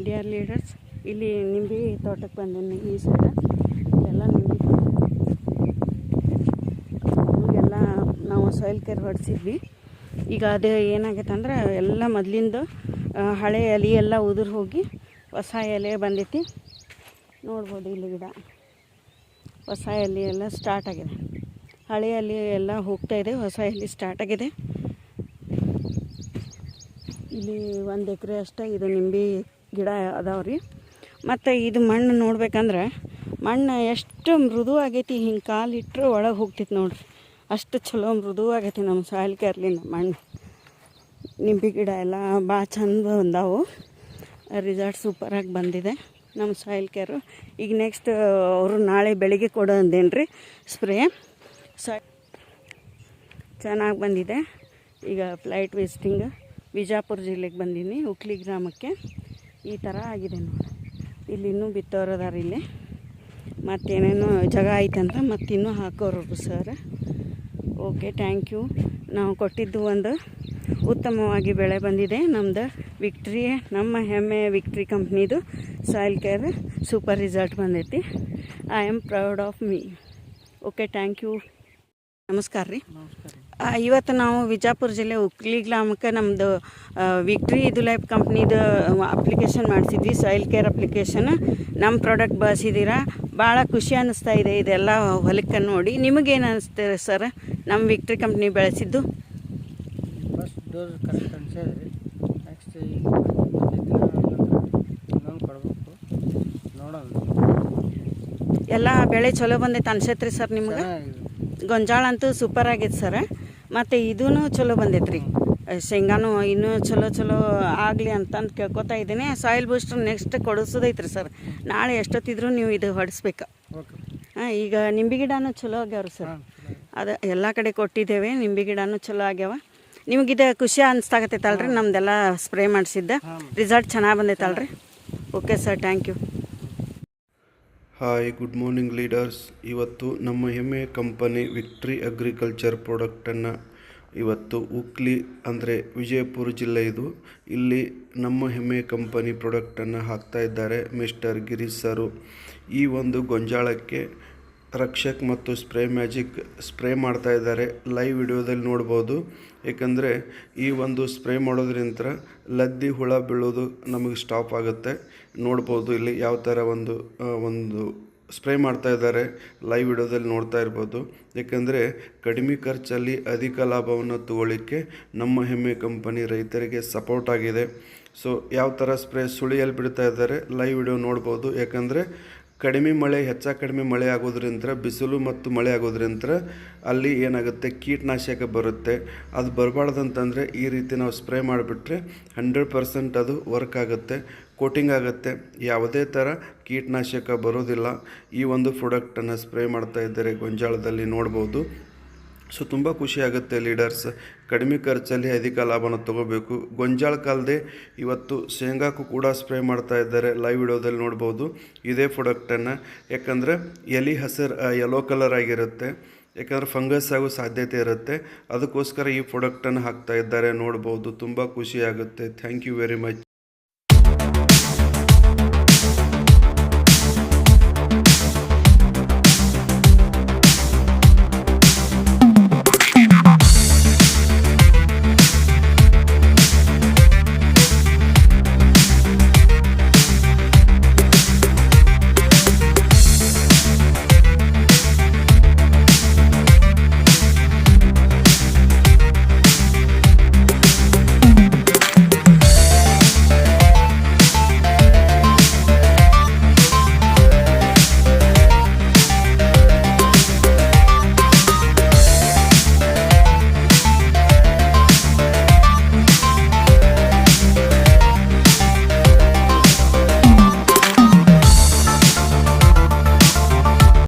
Dear leaders, ಇಲ್ಲಿ ನಿಂಬೆ ತೋಟಕ್ಕೆ ಬಂದೀನಿ. ಈ ಸೈಡ ಎಲ್ಲ ನಿಂಬೆ ಎಲ್ಲ ನಾವು ಸಾಯಿಲ್ ಕೇರ್ ಹೊಡಿಸಿದ್ವಿ. ಈಗ ಅದು ಏನಾಗೈತೆ ಅಂದ್ರೆ ಎಲ್ಲ ಮೊದಲಿಂದ ಹಳೆ ಎಲೆ ಎಲ್ಲ ಉದುರು ಹೋಗಿ ಹೊಸ ಎಲೆ ಬಂದೈತಿ. ನೋಡ್ಬೋದು ಇಲ್ಲಿ ಗಿಡ ಹೊಸ ಎಲೆ ಎಲ್ಲ ಸ್ಟಾರ್ಟ್ ಆಗಿದೆ. ಹಳೆ ಎಲೆ ಎಲ್ಲ ಹೋಗ್ತಾ ಇದೆ, ಹೊಸ ಎಲೆ ಸ್ಟಾರ್ಟ್ ಆಗಿದೆ. ಇಲ್ಲಿ 1 ಎಕರೆ ಅಷ್ಟೇ ಇದು ನಿಂಬೆ ಗಿಡ ಅದಾವ್ರಿ. ಮತ್ತು ಇದು ಮಣ್ಣು ನೋಡ್ಬೇಕಂದ್ರೆ ಮಣ್ಣು ಎಷ್ಟು ಮೃದು ಆಗೈತಿ, ಹಿಂಗೆ ಕಾಲಿಟ್ಟರೆ ಒಳಗೆ ಹೋಗ್ತೈತಿ ನೋಡ್ರಿ. ಅಷ್ಟು ಚಲೋ ಮೃದು ಆಗೈತಿ ನಮ್ಮ ಸಾಯಿಲ್ ಕೇರ್ಲಿಂದ ಮಣ್ಣು. ನಿಂಬೆ ಗಿಡ ಎಲ್ಲ ಭಾಳ ಚಂದ ಬಂದಾವು. ರಿಸಲ್ಟ್ ಸೂಪರಾಗಿ ಬಂದಿದೆ ನಮ್ಮ ಸಾಯಿಲ್ ಕೇರು. ಈಗ ನೆಕ್ಸ್ಟ್ ಅವರು ನಾಳೆ ಬೆಳಿಗ್ಗೆ ಕೊಡೋ ಅಂದೇನ್ರಿ ಸ್ಪ್ರೇ. ಚೆನ್ನಾಗಿ ಬಂದಿದೆ. ಈಗ ಫ್ಲೈಟ್ ವಿಸಿಟಿಂಗ್ ವಿಜಾಪುರ ಜಿಲ್ಲೆಗೆ ಬಂದೀನಿ, ಉಕ್ಲಿ ಗ್ರಾಮಕ್ಕೆ. ಈ ಥರ ಆಗಿದೆ ನೋಡಿ. ಇಲ್ಲಿ ಇನ್ನೂ ಬಿತ್ತೋರದಾರ ಇಲ್ಲಿ. ಮತ್ತೇನೇನೋ ಜಾಗ ಐತಂತ ಮತ್ತಿನ್ನೂ ಹಾಕೋರು ಸರ್. Okay, thank you. ನಾವು ಕೊಟ್ಟಿದ್ದು ಒಂದು ಉತ್ತಮವಾಗಿ ಬೆಳೆ ಬಂದಿದೆ. ನಮ್ಮದು ವಿಕ್ಟ್ರಿ, ನಮ್ಮ ಹೆಮ್ಮೆಯ ವಿಕ್ಟ್ರಿ ಕಂಪ್ನಿದು ಸಾಯಿಲ್ ಕೇರ್ ಸೂಪರ್ ರಿಸಲ್ಟ್ ಬಂದೈತಿ. I am proud of me. Okay, thank you. ನಮಸ್ಕಾರ ರೀ. ಇವತ್ತು ನಾವು ವಿಜಾಪುರ ಜಿಲ್ಲೆ ಉಕ್ಲಿ ಗ್ರಾಮಕ್ಕೆ ನಮ್ಮದು ವಿಕ್ಟ್ರಿ ಇದು ಲೈಫ್ ಕಂಪ್ನಿದು ಅಪ್ಲಿಕೇಶನ್ ಮಾಡಿಸಿದ್ವಿ, ಸಾಯಿಲ್ ಕೇರ್ ಅಪ್ಲಿಕೇಶನ್. ನಮ್ಮ ಪ್ರಾಡಕ್ಟ್ ಬಳಸಿದ್ದೀರಾ, ಭಾಳ ಖುಷಿ ಅನ್ನಿಸ್ತಾ ಇದೆ ಇದೆಲ್ಲ ಹೊಲಕ್ಕೆ ನೋಡಿ. ನಿಮಗೇನು ಅನ್ನಿಸ್ತಾರೆ ಸರ್ ನಮ್ಮ ವಿಕ್ಟ್ರಿ ಕಂಪ್ನಿ ಬೆಳೆಸಿದ್ದು? ಫಸ್ಟ್ ಡೋಸ್ ಕರೆಕ್ಟ್ ಅನ್ಸಿದ್ರಿ. ನೆಕ್ಸ್ಟ್ ಕೊಡಬೇಕು ನೋಡೋಣ. ಎಲ್ಲ ಬೆಳೆ ಚಲೋ ಬಂದೈತೆ ಅನ್ಸೈತೆ ರೀ ಸರ್ ನಿಮ್ಗೆ? ಗೊಂಜಾಳ ಅಂತೂ ಸೂಪರ್ ಆಗೈತೆ ಸರ್. ಮತ್ತು ಇದೂ ಚಲೋ ಬಂದೈತೆ ರೀ. ಶೇಂಗಾನು ಇನ್ನೂ ಚಲೋ ಆಗಲಿ ಅಂತಂದು ಕೇಳ್ಕೊತಾ ಇದ್ದೀನಿ. ಸಾಯಿಲ್ ಬೂಸ್ಟರ್ ನೆಕ್ಸ್ಟ್ ಕೊಡಿಸೋದೈತ್ರಿ ಸರ್. ನಾಳೆ ಎಷ್ಟೊತ್ತಿದ್ರು ನೀವು ಇದು ಹೊಡಿಸ್ಬೇಕು. ಹಾಂ, ಈಗ ನಿಂಬೆ ಗಿಡನೂ ಚಲೋ ಆಗ್ಯಾವ್ರಿ ಸರ್. ಅದು ಎಲ್ಲ ಕಡೆ ಕೊಟ್ಟಿದ್ದೇವೆ, ನಿಂಬೆ ಗಿಡನೂ ಚಲೋ ಆಗ್ಯಾವ. ನಿಮಗಿದು ಖುಷಿ ಅನಿಸ್ತಾಗತ್ತೈತಲ್ರಿ ನಮ್ದೆಲ್ಲ ಸ್ಪ್ರೇ ಮಾಡಿಸಿದ್ದ ರಿಸಲ್ಟ್ ಚೆನ್ನಾಗಿ ಬಂದೈತಲ್ರಿ? Okay sir, thank you. Hi, good morning leaders. ಇವತ್ತು ನಮ್ಮ ಹೆಮ್ಮೆಯ ಕಂಪನಿ ವಿಕ್ಟ್ರಿ ಅಗ್ರಿಕಲ್ಚರ್ ಪ್ರಾಡಕ್ಟನ್ನು ಇವತ್ತು ಉಕ್ಲಿ ಅಂದರೆ ವಿಜಯಪುರ ಜಿಲ್ಲೆ ಇದು. ಇಲ್ಲಿ ನಮ್ಮ ಹೆಮ್ಮೆಯ ಕಂಪನಿ ಪ್ರಾಡಕ್ಟನ್ನು ಹಾಕ್ತಾ ಇದ್ದಾರೆ ಮಿಸ್ಟರ್ ಗಿರೀಶ್ ಸರು. ಈ ಒಂದು ಗೊಂಜಾಳಕ್ಕೆ ರಕ್ಷಕ್ ಮತ್ತು ಸ್ಪ್ರೇ ಮ್ಯಾಜಿಕ್ ಸ್ಪ್ರೇ ಮಾಡ್ತಾ ಇದ್ದಾರೆ. ಲೈವ್ ವಿಡಿಯೋದಲ್ಲಿ ನೋಡ್ಬೋದು. ಏಕೆಂದರೆ ಈ ಒಂದು ಸ್ಪ್ರೇ ಮಾಡೋದ್ರಿಂದ ಲದ್ದಿ ಹುಳ ಬೀಳೋದು ನಮಗೆ ಸ್ಟಾಪ್ ಆಗುತ್ತೆ. ನೋಡ್ಬೋದು ಇಲ್ಲಿ ಯಾವ ಥರ ಒಂದು ಸ್ಪ್ರೇ ಮಾಡ್ತಾ ಇದ್ದಾರೆ. ಲೈವ್ ವಿಡಿಯೋದಲ್ಲಿ ನೋಡ್ತಾ ಇರ್ಬೋದು. ಏಕೆಂದರೆ ಕಡಿಮೆ ಖರ್ಚಲ್ಲಿ ಅಧಿಕ ಲಾಭವನ್ನು ತಗೊಳ್ಳಿಕ್ಕೆ ನಮ್ಮ ಹೆಮ್ಮೆ ಕಂಪನಿ ರೈತರಿಗೆ ಸಪೋರ್ಟ್ ಆಗಿದೆ. ಸೊ ಯಾವ ಥರ ಸ್ಪ್ರೇ ಸುಳಿಯಲ್ಲಿ ಬಿಡ್ತಾ ಇದ್ದಾರೆ ಲೈವ್ ವಿಡಿಯೋ ನೋಡ್ಬೋದು. ಯಾಕಂದರೆ ಕಡಿಮೆ ಮಳೆ ಆಗೋದ್ರಿಂದ, ಬಿಸಿಲು ಮತ್ತು ಮಳೆ ಆಗೋದ್ರಿಂದ ಅಲ್ಲಿ ಏನಾಗುತ್ತೆ, ಕೀಟನಾಶಕ ಬರುತ್ತೆ. ಅದು ಬರಬಾರ್ದಂತಂದರೆ ಈ ರೀತಿ ನಾವು ಸ್ಪ್ರೇ ಮಾಡಿಬಿಟ್ರೆ 100% ಅದು ವರ್ಕ್ ಆಗುತ್ತೆ, ಕೋಟಿಂಗ್ ಆಗುತ್ತೆ. ಯಾವುದೇ ಥರ ಕೀಟನಾಶಕ ಬರೋದಿಲ್ಲ. ಈ ಒಂದು ಪ್ರಾಡಕ್ಟನ್ನು ಸ್ಪ್ರೇ ಮಾಡ್ತಾ ಇದ್ದಾರೆ ಗೊಂಜಾಳದಲ್ಲಿ ನೋಡ್ಬೋದು. ಸೊ ತುಂಬ ಖುಷಿ ಆಗುತ್ತೆ ಲೀಡರ್ಸ್. ಕಡಿಮೆ ಖರ್ಚಲ್ಲಿ ಅಧಿಕ ಲಾಭನ ತೊಗೋಬೇಕು. ಗೊಂಜಾಳಕ್ಕಲ್ಲದೆ ಇವತ್ತು ಶೇಂಗಾಕ್ಕೂ ಕೂಡ ಸ್ಪ್ರೇ ಮಾಡ್ತಾ ಇದ್ದಾರೆ. ಲೈವ್ ವಿಡಿಯೋದಲ್ಲಿ ನೋಡ್ಬೋದು ಇದೇ ಪ್ರಾಡಕ್ಟನ್ನು. ಯಾಕಂದರೆ ಎಲೆ ಹಸಿರು ಯೆಲ್ಲೋ ಕಲರ್ ಆಗಿರುತ್ತೆ. ಯಾಕಂದರೆ ಫಂಗಸ್ ಆಗೋ ಸಾಧ್ಯತೆ ಇರುತ್ತೆ. ಅದಕ್ಕೋಸ್ಕರ ಈ ಪ್ರಾಡಕ್ಟನ್ನು ಹಾಕ್ತಾ ಇದ್ದಾರೆ ನೋಡ್ಬೋದು. ತುಂಬ ಖುಷಿ ಆಗುತ್ತೆ. Thank you very much.